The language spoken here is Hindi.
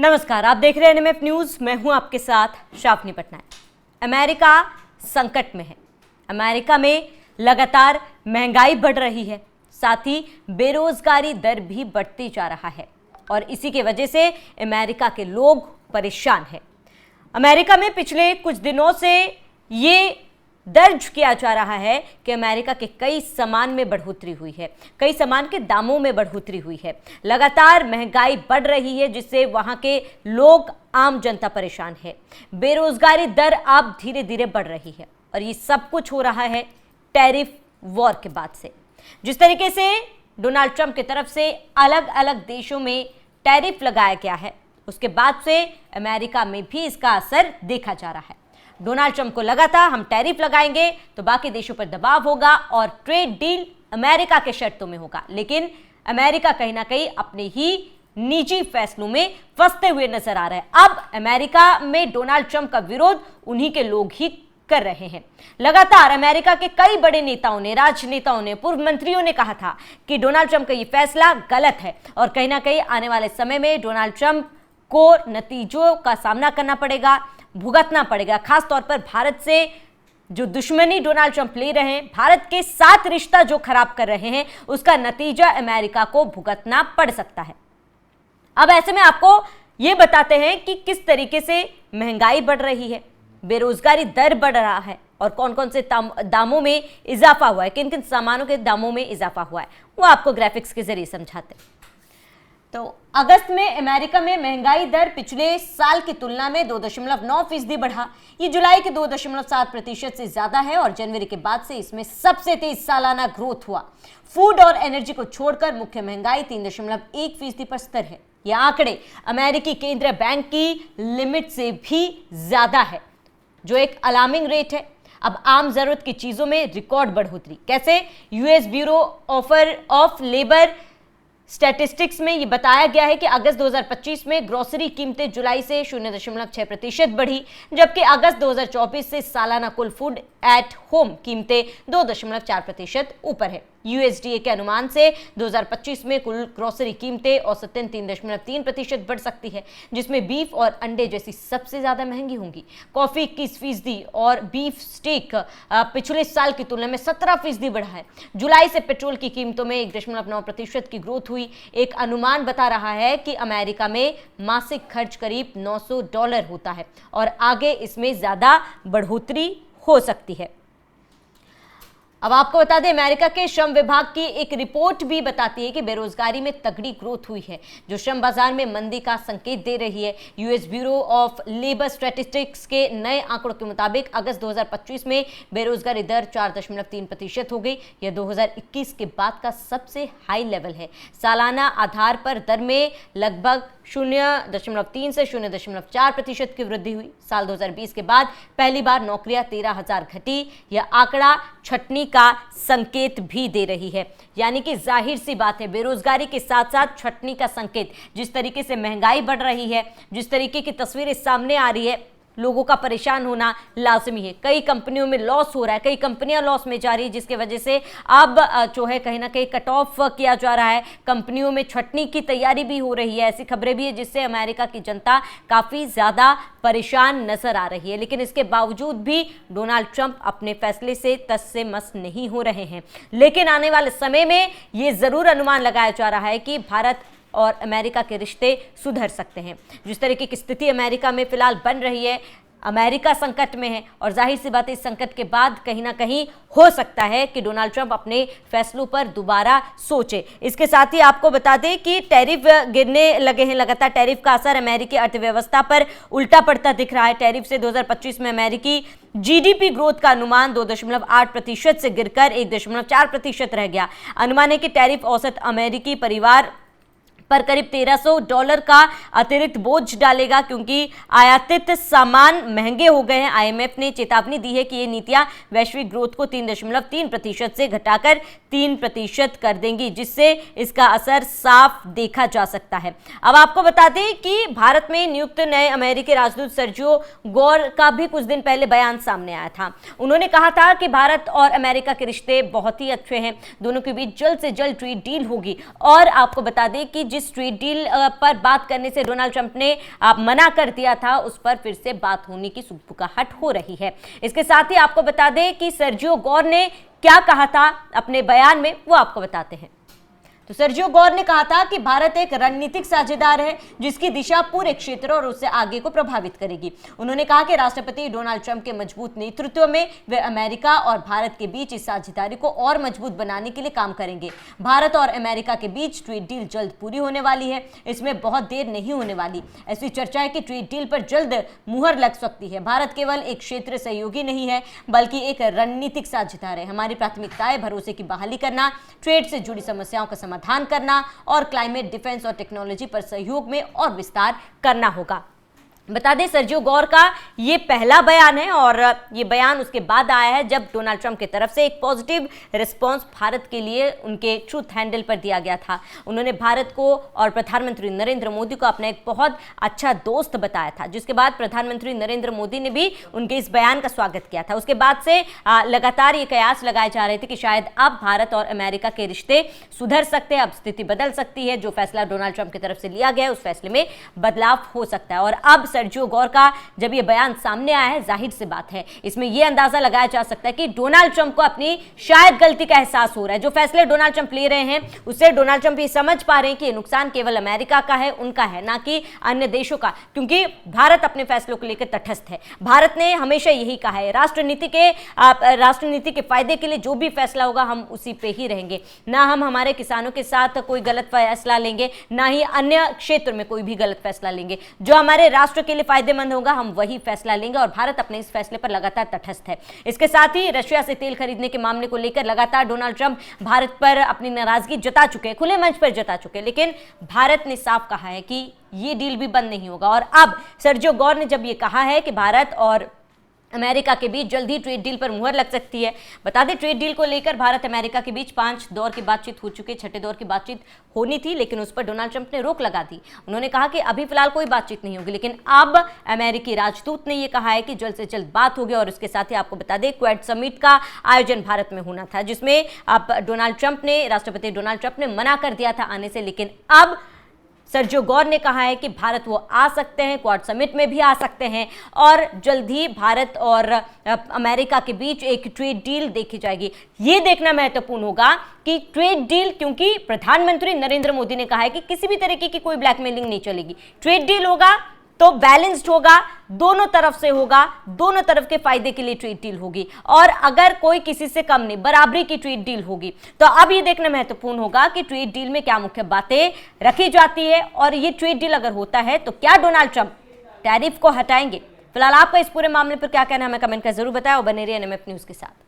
नमस्कार, आप देख रहे हैं एनएमएफ न्यूज। मैं हूं आपके साथ शाफनी पटनायक। अमेरिका संकट में है। अमेरिका में लगातार महंगाई बढ़ रही है, साथ ही बेरोजगारी दर भी बढ़ती जा रहा है और इसी के वजह से अमेरिका के लोग परेशान हैं। अमेरिका में पिछले कुछ दिनों से ये दर्ज किया जा रहा है कि अमेरिका के कई सामान में बढ़ोतरी हुई है, कई सामान के दामों में बढ़ोतरी हुई है। लगातार महंगाई बढ़ रही है जिससे वहां के लोग, आम जनता परेशान है। बेरोजगारी दर अब धीरे धीरे बढ़ रही है और ये सब कुछ हो रहा है टैरिफ वॉर के बाद से। जिस तरीके से डोनाल्ड ट्रंप की तरफ से अलग अलग देशों में टैरिफ लगाया गया है, उसके बाद से अमेरिका में भी इसका असर देखा जा रहा है। डोनाल्ड ट्रंप को लगा था हम टैरिफ लगाएंगे तो बाकी देशों पर दबाव होगा और ट्रेड डील अमेरिका के शर्तों में होगा, लेकिन अमेरिका कहीं ना कहीं अपने ही निजी फैसलों में फंसते हुए नजर आ रहा है। अब अमेरिका में डोनाल्ड ट्रंप का विरोध उन्हीं के लोग ही कर रहे हैं। लगातार अमेरिका के कई बड़े नेताओं ने, राजनेताओं ने, पूर्व मंत्रियों ने कहा था कि डोनाल्ड ट्रंप का यह फैसला गलत है और कहीं ना कहीं आने वाले समय में डोनाल्ड ट्रंप को नतीजों का सामना करना पड़ेगा, भुगतना पड़ेगा। खास तौर पर भारत से जो दुश्मनी डोनाल्ड ट्रंप ले रहे हैं, भारत के साथ रिश्ता जो खराब कर रहे हैं, उसका नतीजा अमेरिका को भुगतना पड़ सकता है। अब ऐसे में आपको यह बताते हैं कि किस तरीके से महंगाई बढ़ रही है, बेरोजगारी दर बढ़ रहा है और कौन कौन से दामों में इजाफा हुआ है, किन किन सामानों के दामों में इजाफा हुआ है, वो आपको ग्राफिक्स के जरिए समझाते हैं। तो अगस्त में अमेरिका में महंगाई दर पिछले साल की तुलना में 2.9% बढ़ा। ये जुलाई के 2.7% से ज्यादा है और जनवरी के बाद से इसमें सबसे तेज सालाना ग्रोथ हुआ। फूड और एनर्जी को छोड़कर मुख्य महंगाई 3.1% पर स्थिर है। यह आंकड़े अमेरिकी केंद्रीय बैंक की लिमिट से भी ज्यादा है, जो एक अलार्मिंग रेट है। अब आम जरूरत की चीजों में रिकॉर्ड बढ़ोतरी कैसे? US bureau of labour statistics में यह बताया गया है कि अगस्त 2025 में ग्रोसरी कीमतें जुलाई से 0.6% बढ़ी, जबकि अगस्त 2024 से सालाना कुल फूड एट होम कीमतें 2.4% ऊपर है। यूएसडीए के अनुमान से 2025 में कुल ग्रोसरी कीमतें औसतन 3.3% बढ़ सकती है, जिसमें बीफ और अंडे जैसी सबसे ज्यादा महंगी होंगी। कॉफी 21% और बीफ स्टेक पिछले साल की तुलना में 17% बढ़ा है। जुलाई से पेट्रोल की कीमतों में 1.9% की ग्रोथ हुई। एक अनुमान बता रहा है कि अमेरिका में मासिक खर्च करीब $900 होता है और आगे इसमें ज्यादा बढ़ोतरी हो सकती है। अब आपको बता दें, अमेरिका के श्रम विभाग की एक रिपोर्ट भी बताती है कि बेरोजगारी में तगड़ी ग्रोथ हुई है, जो श्रम बाजार में मंदी का संकेत दे रही है। US bureau of labour statistics के नए आंकड़ों के मुताबिक अगस्त 2025 में बेरोजगारी दर 4.3% हो गई। यह 2021 के बाद का सबसे हाई लेवल है। सालाना आधार पर दर में लगभग 0.3 से 0.4% की वृद्धि हुई। साल 2020 के बाद पहली बार नौकरियां 13,000 घटी। यह आंकड़ा छटनी का संकेत भी दे रही है, यानी कि जाहिर सी बात है बेरोजगारी के साथ साथ छटनी का संकेत। जिस तरीके से महंगाई बढ़ रही है, जिस तरीके की तस्वीरें सामने आ रही है, लोगों का परेशान होना लाजमी है। कई कंपनियों में लॉस हो रहा है, कई कंपनियां लॉस में जा रही है, जिसकी वजह से अब जो है कहीं ना कहीं कट ऑफ किया जा रहा है। कंपनियों में छटनी की तैयारी भी हो रही है, ऐसी खबरें भी है, जिससे अमेरिका की जनता काफ़ी ज़्यादा परेशान नजर आ रही है। लेकिन इसके बावजूद भी डोनाल्ड ट्रंप अपने फैसले से तस से मस नहीं हो रहे हैं। लेकिन आने वाले समय में ये ज़रूर अनुमान लगाया जा रहा है कि भारत और अमेरिका के रिश्ते सुधर सकते हैं। जिस तरीके की स्थिति अमेरिका में फिलहाल बन रही है, अमेरिका संकट में है और जाहिर सी बात है इस संकट के बाद कहीं ना कहीं हो सकता है कि डोनाल्ड ट्रंप अपने फैसलों पर दोबारा सोचे। इसके साथ ही आपको बता दें कि टैरिफ गिरने लगे हैं। लगातार टैरिफ का असर अमेरिकी अर्थव्यवस्था पर उल्टा पड़ता दिख रहा है। टैरिफ से 2025 में अमेरिकी जीडीपी ग्रोथ का अनुमान 2.8% से गिरकर 1.4% रह गया। अनुमान है कि टैरिफ औसत अमेरिकी परिवार पर करीब $1,300 का अतिरिक्त बोझ डालेगा, क्योंकि आयातित सामान महंगे हो गए हैं। आईएमएफ ने चेतावनी दी है कि ये नीतियां वैश्विक ग्रोथ को 3.3% से घटाकर 3% कर देंगी, जिससे इसका असर साफ देखा जा सकता है। अब आपको बता दें कि भारत में नियुक्त नए अमेरिकी राजदूत सर्जियो गौर का भी कुछ दिन पहले बयान सामने आया था। उन्होंने कहा था कि भारत और अमेरिका के रिश्ते बहुत ही अच्छे हैं, दोनों के बीच जल्द से जल्द ट्रेड डील होगी। और आपको बता दें कि जिस जिस ट्रेड डील पर बात करने से डोनाल्ड ट्रंप ने मना कर दिया था, उस पर फिर से बात होने की सुगबुगाहट हो रही है। इसके साथ ही आपको बता दें कि सर्जियो गोर ने क्या कहा था अपने बयान में, वो आपको बताते हैं। तो सर्जियो गोर ने कहा था कि भारत एक रणनीतिक साझेदार है जिसकी दिशा पूरे क्षेत्र और उससे आगे को प्रभावित करेगी। उन्होंने कहा कि राष्ट्रपति डोनाल्ड ट्रंप के मजबूत नेतृत्व में वे अमेरिका और भारत के बीच इस साझेदारी को और मजबूत बनाने के लिए काम करेंगे। भारत और अमेरिका के बीच ट्रेड डील जल्द पूरी होने वाली है, इसमें बहुत देर नहीं होने वाली। ऐसी चर्चा है कि ट्रेड डील पर जल्द मुहर लग सकती है। भारत केवल एक क्षेत्र सहयोगी नहीं है बल्कि एक रणनीतिक साझेदार है। हमारी प्राथमिकताएं भरोसे की बहाली करना, ट्रेड से जुड़ी समस्याओं का समाधान करना और क्लाइमेट डिफेंस और टेक्नोलॉजी पर सहयोग में और विस्तार करना होगा। बता दें सर्जियो गोर का ये पहला बयान है और ये बयान उसके बाद आया है जब डोनाल्ड ट्रंप की तरफ से एक पॉजिटिव रिस्पांस भारत के लिए उनके ट्रूथ हैंडल पर दिया गया था। उन्होंने भारत को और प्रधानमंत्री नरेंद्र मोदी को अपना एक बहुत अच्छा दोस्त बताया था, जिसके बाद प्रधानमंत्री नरेंद्र मोदी ने भी उनके इस बयान का स्वागत किया था। उसके बाद से लगातार ये कयास लगाए जा रहे थे कि शायद अब भारत और अमेरिका के रिश्ते सुधर सकते हैं, अब स्थिति बदल सकती है। जो फैसला डोनाल्ड ट्रंप की तरफ से लिया गया है उस फैसले में बदलाव हो सकता है। और अब सर्जियो गोर का जब ये बयान सामने आया है, जाहिर सी बात है इसमें यह अंदाजा लगाया जा सकता है कि डोनाल्ड ट्रंप को अपनी शायद गलती का एहसास हो रहा है। जो फैसले डोनाल्ड ट्रंप ले रहे हैं उससे डोनाल्ड ट्रंप ये समझ पा रहे हैं कि ये नुकसान केवल अमेरिका का है, उनका है, ना कि अन्य देशों का, क्योंकि भारत अपने फैसलों को लेकर तटस्थ है। भारत ने हमेशा यही कहा है राष्ट्रनीति के फायदे के लिए जो भी फैसला होगा हम उसी पे ही रहेंगे। ना हम हमारे किसानों के साथ कोई गलत फैसला लेंगे, ना ही अन्य क्षेत्र में कोई भी गलत फैसला लेंगे। जो हमारे राष्ट्र के लिए फायदेमंद होगा हम वही फैसला लेंगे और भारत अपने इस फैसले पर लगातार तटस्थ है। इसके साथ ही रशिया से तेल खरीदने के मामले को लेकर लगातार डोनाल्ड ट्रंप भारत पर अपनी नाराजगी जता चुके हैं, खुले मंच पर जता चुके हैं, लेकिन भारत ने साफ कहा है कि ये डील भी बंद नहीं होगा। और अब सर्जियो गोर ने जब ये कहा है कि भारत और अमेरिका के बीच जल्द ही ट्रेड डील पर मुहर लग सकती है। बता दें ट्रेड डील को लेकर भारत अमेरिका के बीच 5 दौर की बातचीत हो चुकी है, 6ठे दौर की बातचीत होनी थी, लेकिन उस पर डोनाल्ड ट्रंप ने रोक लगा दी। उन्होंने कहा कि अभी फिलहाल कोई बातचीत नहीं होगी, लेकिन अब अमेरिकी राजदूत ने यह कहा है कि जल्द से जल्द बात होगी। और इसके साथ ही आपको बता दें क्वाड समिट का आयोजन भारत में होना था, जिसमें अब राष्ट्रपति डोनाल्ड ट्रंप ने मना कर दिया था आने से, लेकिन अब सर्जियो गोर ने कहा है कि भारत वो आ सकते हैं, क्वाड समिट में भी आ सकते हैं और जल्द ही भारत और अमेरिका के बीच एक ट्रेड डील देखी जाएगी। ये देखना महत्वपूर्ण होगा कि ट्रेड डील, क्योंकि प्रधानमंत्री नरेंद्र मोदी ने कहा है कि किसी भी तरीके की कोई ब्लैकमेलिंग नहीं चलेगी। ट्रेड डील होगा तो बैलेंस्ड होगा, दोनों तरफ से होगा, दोनों तरफ के फायदे के लिए ट्रेड डील होगी। और अगर कोई किसी से कम नहीं, बराबरी की ट्रेड डील होगी। तो अब ये देखना महत्वपूर्ण होगा कि ट्रेड डील में क्या मुख्य बातें रखी जाती है और ये ट्रेड डील अगर होता है तो क्या डोनाल्ड ट्रंप टैरिफ को हटाएंगे। फिलहाल आपका इस पूरे मामले पर क्या कहना है हमें कमेंट कर जरूर बताएं और बने रहिए एनएमएफ न्यूज के साथ।